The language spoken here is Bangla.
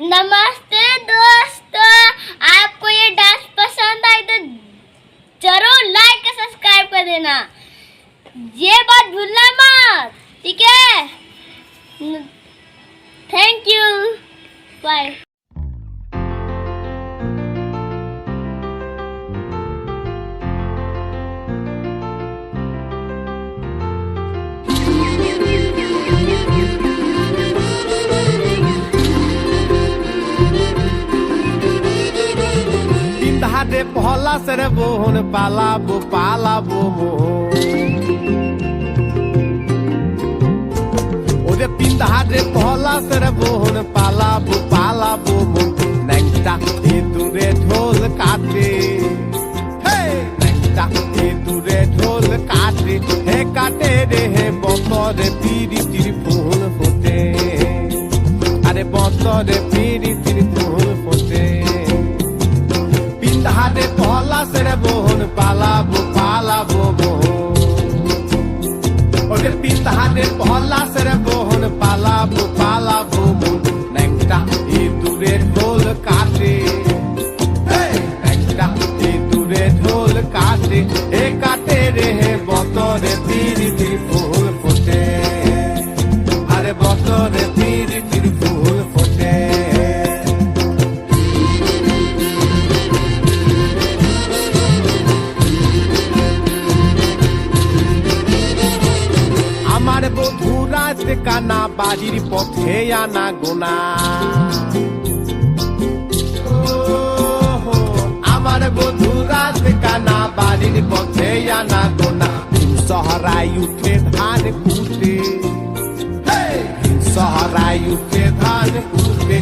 नमस्ते दोस्तों, आपको ये डांस पसंद आए तो जरूर लाइक और सब्सक्राइब कर देना। ये बात भूलना मत, ठीक है? Thank you, bye. ধারে পহলা সেরে বোন পালাবো পালাবো ওরে পিন্ধারে পহলা সেরে বোন পালাবো পালাবো ন্যাংটা দূরে ঢোল কাটে ন্যাংটা দূরে ঢোল কাটে হে কাটে রে হে বতরে পিরিতির ফুল ফোটে আরে বতরে পিরিতির ফুল ফোটে ধারে পহলা সেরে বোন পালাবো পালাবো ওদের পিতাহারে পহলা সেরে বোন পালাবো পালাবো ন্যাংটা দূরে ঢোল কাটে ন্যাংটা দূরে ঢোল কাটে এ কাটে রে হে বতরে পিরিতির ফুল ফোটে আরে বতরে পিরিতির ফুল ফোটে আমার বধু রাত কানা বাড়ির পথে আনা গোনা আমার বধু রাত কানা বাড়ির পথে আনা গোনা শহরাই উঠে ধান কুটে শহরাই উঠে ধান কুটে